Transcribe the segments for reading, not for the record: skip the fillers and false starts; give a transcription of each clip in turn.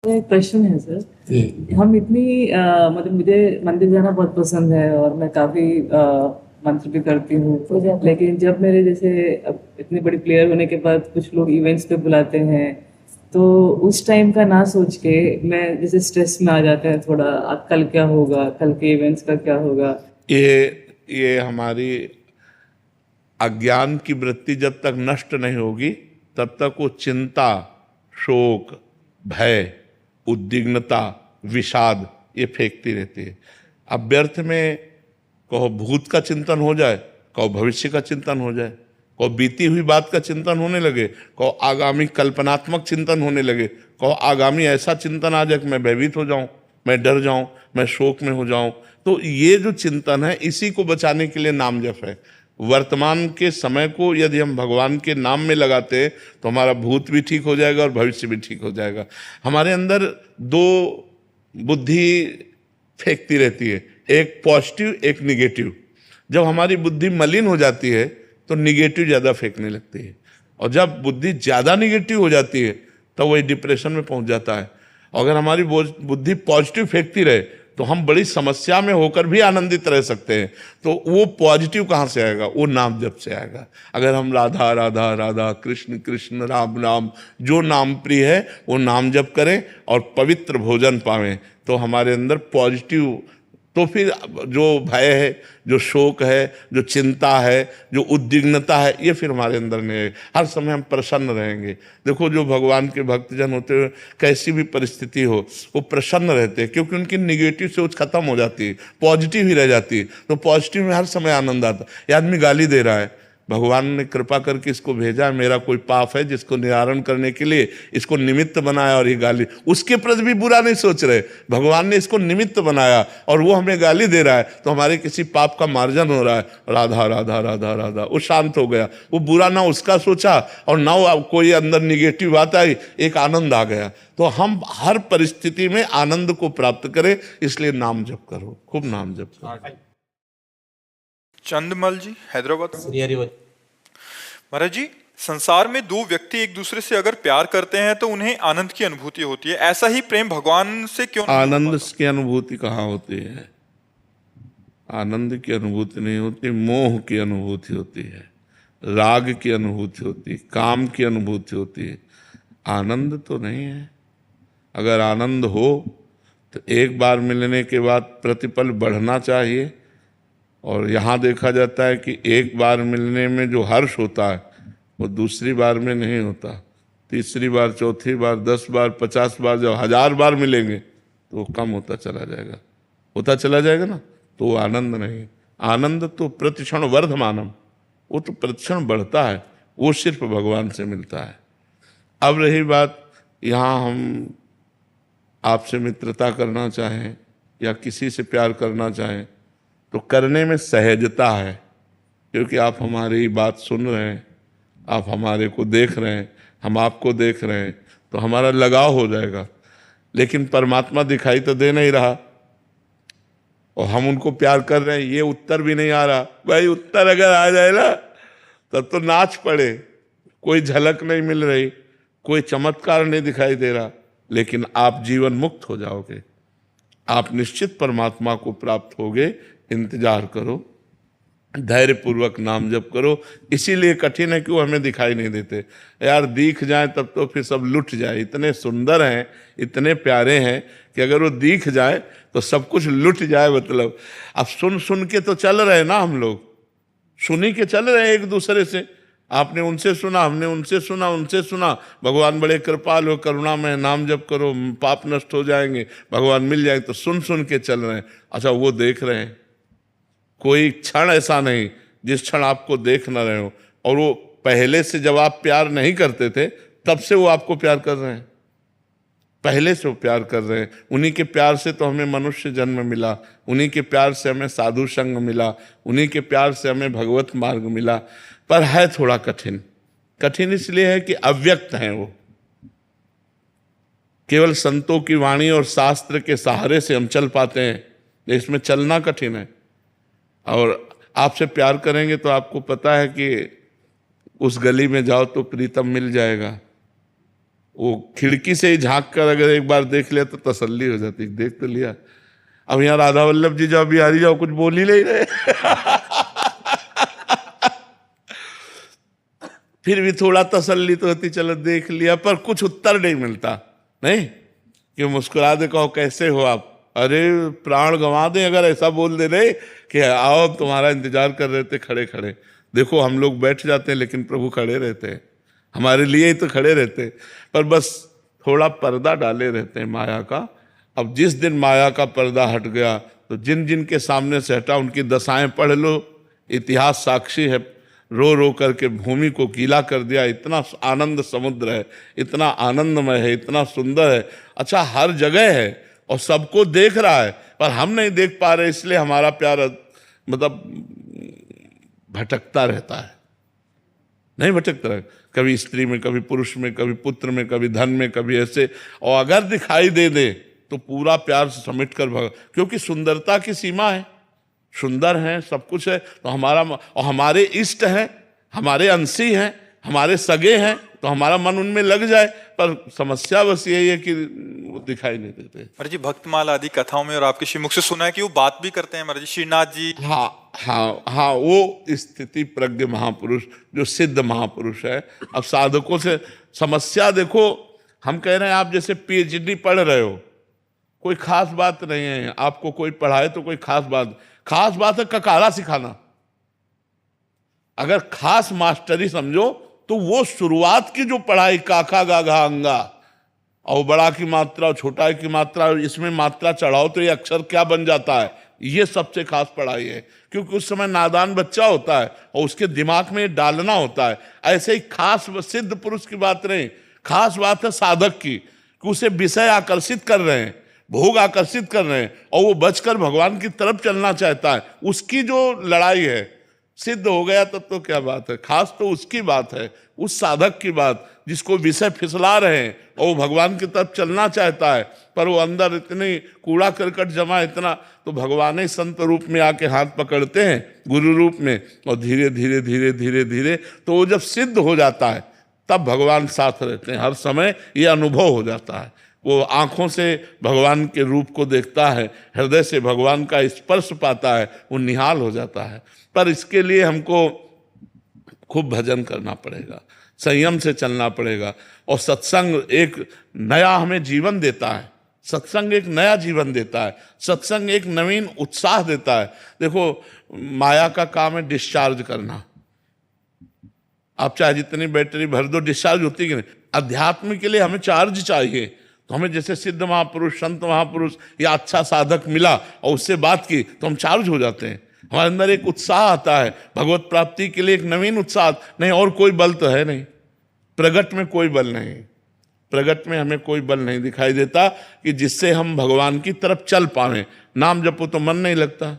मेरा एक प्रश्न है सर। हम इतनी मतलब मुझे मंदिर जाना बहुत पसंद है और मैं काफी मंत्र भी करती हूँ, लेकिन जब मेरे जैसे अब इतनी बड़ी प्लेयर होने के बाद कुछ लोग इवेंट्स पे बुलाते हैं तो उस टाइम का ना सोच के मैं जैसे स्ट्रेस में आ जाते हैं थोड़ा, अब कल क्या होगा, कल के इवेंट्स का क्या होगा। ये हमारी अज्ञान की वृत्ति जब तक नष्ट नहीं होगी तब तक वो चिंता, शोक, भय, उद्विग्नता, विषाद ये फेंकती रहती है। अब व्यर्थ में कहो भूत का चिंतन हो जाए, कहो भविष्य का चिंतन हो जाए, कहो बीती हुई बात का चिंतन होने लगे, कहो आगामी कल्पनात्मक चिंतन होने लगे, कहो आगामी ऐसा चिंतन आ जाए कि मैं भयभीत हो जाऊं, मैं डर जाऊं, मैं शोक में हो जाऊं। तो ये जो चिंतन है इसी को बचाने के लिए नाम जप है। वर्तमान के समय को यदि हम भगवान के नाम में लगाते हैं तो हमारा भूत भी ठीक हो जाएगा और भविष्य भी ठीक हो जाएगा। हमारे अंदर दो बुद्धि फेंकती रहती है, एक पॉजिटिव एक निगेटिव। जब हमारी बुद्धि मलिन हो जाती है तो निगेटिव ज़्यादा फेंकने लगती है, और जब बुद्धि ज़्यादा निगेटिव हो जाती है तो वही डिप्रेशन में पहुंच जाता है। अगर हमारी बुद्धि पॉजिटिव फेंकती रहे तो हम बड़ी समस्या में होकर भी आनंदित रह सकते हैं। तो वो पॉजिटिव कहाँ से आएगा? वो नाम जप से आएगा। अगर हम राधा राधा राधा, कृष्ण कृष्ण, राम राम, जो नाम प्रिय है वो नाम जप करें और पवित्र भोजन पावें तो हमारे अंदर पॉजिटिव, तो फिर जो भय है, जो शोक है, जो चिंता है, जो उद्विग्नता है, ये फिर हमारे अंदर नहीं है। हर समय हम प्रसन्न रहेंगे। देखो जो भगवान के भक्तजन होते हुए कैसी भी परिस्थिति हो वो प्रसन्न रहते हैं, क्योंकि उनकी निगेटिव सोच खत्म हो जाती है, पॉजिटिव ही रह जाती है। तो पॉजिटिव में हर समय आनंद आता है। ये आदमी गाली दे रहा है, भगवान ने कृपा करके इसको भेजा है, मेरा कोई पाप है जिसको निवारण करने के लिए इसको निमित्त बनाया, और ये गाली, उसके प्रति भी बुरा नहीं सोच रहे, भगवान ने इसको निमित्त बनाया और वो हमें गाली दे रहा है तो हमारे किसी पाप का मार्जन हो रहा है। राधा राधा राधा राधा, वो शांत हो गया, वो बुरा ना उसका सोचा और ना कोई अंदर निगेटिव बात आई, एक आनंद आ गया। तो हम हर परिस्थिति में आनंद को प्राप्त करें, इसलिए नाम जप करो, खूब नाम जप करो। चंदमल जी, हैदराबाद से। महाराज जी, संसार में दो व्यक्ति एक दूसरे से अगर प्यार करते हैं तो उन्हें आनंद की अनुभूति होती है, ऐसा ही प्रेम भगवान से क्यों नहीं हो आनंद पाता? की अनुभूति कहाँ होती है? आनंद की अनुभूति नहीं होती, मोह की अनुभूति होती है, राग की अनुभूति होती है, काम की अनुभूति होती है। आनंद तो नहीं है। अगर आनंद हो तो एक बार मिलने के बाद प्रतिपल बढ़ना चाहिए, और यहाँ देखा जाता है कि एक बार मिलने में जो हर्ष होता है वो दूसरी बार में नहीं होता। तीसरी बार, चौथी बार, 10 बार, 50 बार, जब 1000 बार मिलेंगे तो वो कम होता चला जाएगा, होता चला जाएगा ना, तो वो आनंद नहीं। आनंद तो प्रतिक्षण वर्धमानम, वो तो प्रतिक्षण बढ़ता है, वो सिर्फ भगवान से मिलता है। अब रही बात, यहाँ हम आपसे मित्रता करना चाहें या किसी से प्यार करना चाहें तो करने में सहजता है, क्योंकि आप हमारी बात सुन रहे हैं, आप हमारे को देख रहे हैं, हम आपको देख रहे हैं, तो हमारा लगाव हो जाएगा। लेकिन परमात्मा दिखाई तो दे नहीं रहा और हम उनको प्यार कर रहे हैं, ये उत्तर भी नहीं आ रहा। भाई उत्तर अगर आ जाए ना तब तो नाच पड़े। कोई झलक नहीं मिल रही, कोई चमत्कार नहीं दिखाई दे रहा, लेकिन आप जीवन मुक्त हो जाओगे, आप निश्चित परमात्मा को प्राप्त होगे। इंतजार करो, धैर्य पूर्वक नाम जप करो। इसीलिए कठिन है कि वो हमें दिखाई नहीं देते। यार दिख जाए तब तो फिर सब लुट जाए, इतने सुंदर हैं, इतने प्यारे हैं कि अगर वो दिख जाए तो सब कुछ लुट जाए। मतलब अब सुन सुन के तो चल रहे ना, हम लोग सुनी के चल रहे हैं एक दूसरे से। आपने उनसे सुना, हमने उनसे सुना, उनसे सुना, भगवान बड़े कृपाल हो, करुणा में, नाम जप करो, पाप नष्ट हो जाएंगे, भगवान मिल जाएंगे, तो सुन सुन के चल रहे हैं। अच्छा वो देख रहे हैं, कोई क्षण ऐसा नहीं जिस क्षण आपको देख न रहे हो। और वो पहले से जब आप प्यार नहीं करते थे तब से वो आपको प्यार कर रहे हैं, पहले से वो प्यार कर रहे हैं। उन्हीं के प्यार से तो हमें मनुष्य जन्म मिला, उन्हीं के प्यार से हमें साधु संग मिला, उन्हीं के प्यार से हमें भगवत मार्ग मिला। पर है थोड़ा कठिन। कठिन इसलिए है कि अव्यक्त हैं वो, केवल संतों की वाणी और शास्त्र के सहारे से हम चल पाते हैं, इसमें चलना कठिन है। और आपसे प्यार करेंगे तो आपको पता है कि उस गली में जाओ तो प्रीतम मिल जाएगा, वो खिड़की से ही झांक कर अगर एक बार देख लिया तो तसल्ली हो जाती, देख तो लिया। अब यहाँ राधा वल्लभ जी जब बिहारी जाओ कुछ बोल ही नहीं रहे फिर भी थोड़ा तसल्ली तो होती, चलो देख लिया, पर कुछ उत्तर नहीं मिलता। नहीं कि मुस्कुरा दे, कहो कैसे हो आप, अरे प्राण गंवा दें अगर ऐसा बोल दे रहे कि आओ तुम्हारा इंतजार कर रहे थे खड़े खड़े। देखो हम लोग बैठ जाते हैं लेकिन प्रभु खड़े रहते हैं, हमारे लिए ही तो खड़े रहते हैं, पर बस थोड़ा पर्दा डाले रहते हैं माया का। अब जिस दिन माया का पर्दा हट गया तो जिन जिन के सामने से हटा उनकी दशाएं पढ़ लो, इतिहास साक्षी है, रो रो करके भूमि को गीला कर दिया। इतना आनंद समुद्र है, इतना आनंदमय है, इतना सुंदर है। अच्छा हर जगह है और सबको देख रहा है, पर हम नहीं देख पा रहे, इसलिए हमारा प्यार मतलब भटकता रहता है। नहीं भटकता रहे, कभी स्त्री में, कभी पुरुष में, कभी पुत्र में, कभी धन में, कभी ऐसे। और अगर दिखाई दे दे तो पूरा प्यार से समेट कर भाग, क्योंकि सुंदरता की सीमा है, सुंदर है, सब कुछ है तो हमारा, और हमारे इष्ट हैं, हमारे अंशी हैं, हमारे सगे हैं, तो हमारा मन उनमें लग जाए। पर समस्या बस यही है कि वो दिखाई नहीं देते। महाराज जी भक्तमाल आदि कथाओं में और आपके श्रीमुख से सुना है कि वो बात भी करते हैं महाराज जी, श्रीनाथ जी। हाँ हाँ हाँ, वो स्थिति प्रज्ञ महापुरुष जो सिद्ध महापुरुष है। अब साधकों से समस्या देखो, हम कह रहे हैं आप जैसे पीएचडी पढ़ रहे हो, कोई खास बात नहीं है, आपको कोई पढ़ाए तो कोई खास बात है ककारा सिखाना। अगर खास मास्टरी समझो तो वो शुरुआत की जो पढ़ाई काका गाघा अंगा, और बड़ा की मात्रा और छोटा की मात्रा, इसमें मात्रा चढ़ाओ तो ये अक्षर क्या बन जाता है, ये सबसे खास पढ़ाई है। क्योंकि उस समय नादान बच्चा होता है और उसके दिमाग में डालना होता है। ऐसे ही खास सिद्ध पुरुष की बात नहीं, खास बात है साधक की, कि उसे विषय आकर्षित कर रहे हैं, भोग आकर्षित कर रहे हैं, और वो बचकर भगवान की तरफ चलना चाहता है। उसकी जो लड़ाई है, सिद्ध हो गया तब तो क्या बात है, खास तो उसकी बात है, उस साधक की बात जिसको विषय फिसला रहे हैं और वो भगवान की तरफ चलना चाहता है, पर वो अंदर इतनी कूड़ा करकट जमा, इतना, तो भगवान ही संत रूप में आके हाथ पकड़ते हैं गुरु रूप में, और धीरे धीरे धीरे धीरे धीरे तो वो जब सिद्ध हो जाता है तब भगवान साथ रहते हैं हर समय। ये अनुभव हो जाता है, वो आंखों से भगवान के रूप को देखता है, हृदय से भगवान का स्पर्श पाता है, वो निहाल हो जाता है। पर इसके लिए हमको खूब भजन करना पड़ेगा, संयम से चलना पड़ेगा, और सत्संग एक नया हमें जीवन देता है। सत्संग एक नया जीवन देता है, सत्संग एक नवीन उत्साह देता है। देखो माया का काम है डिस्चार्ज करना, आप चाहे जितनी बैटरी भर दो डिस्चार्ज होती कि नहीं। अध्यात्म के लिए हमें चार्ज चाहिए, तो हमें जैसे सिद्ध महापुरुष, संत महापुरुष या अच्छा साधक मिला और उससे बात की तो हम चार्ज हो जाते हैं, हमारे अंदर एक उत्साह आता है भगवत प्राप्ति के लिए, एक नवीन उत्साह। नहीं और कोई बल तो है नहीं, प्रगट में कोई बल नहीं, प्रगट में हमें कोई बल नहीं दिखाई देता कि जिससे हम भगवान की तरफ चल पाए। नाम जपो तो मन नहीं लगता,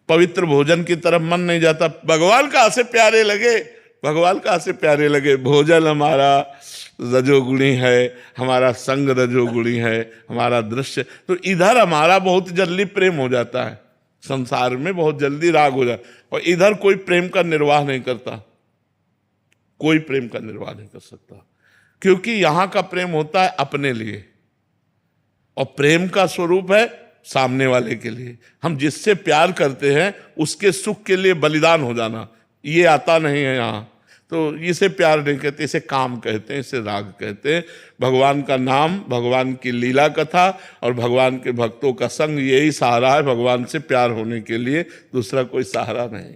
पवित्र भोजन की तरफ मन नहीं जाता, भगवान कहाँ से प्यारे लगे, भगवान कहाँ से प्यारे लगे। भोजन हमारा रजोगुणी है, हमारा संग रजोगुणी है, हमारा दृश्य, तो इधर हमारा बहुत जल्दी प्रेम हो जाता है, संसार में बहुत जल्दी राग हो जाता है, और इधर कोई प्रेम का निर्वाह नहीं करता, कोई प्रेम का निर्वाह नहीं कर सकता, क्योंकि यहां का प्रेम होता है अपने लिए, और प्रेम का स्वरूप है सामने वाले के लिए। हम जिससे प्यार करते हैं उसके सुख के लिए बलिदान हो जाना, ये आता नहीं है यहाँ। तो इसे प्यार नहीं कहते, इसे काम कहते हैं, इसे राग कहते हैं। भगवान का नाम, भगवान की लीला कथा और भगवान के भक्तों का संग, यही सहारा है भगवान से प्यार होने के लिए, दूसरा कोई सहारा नहीं।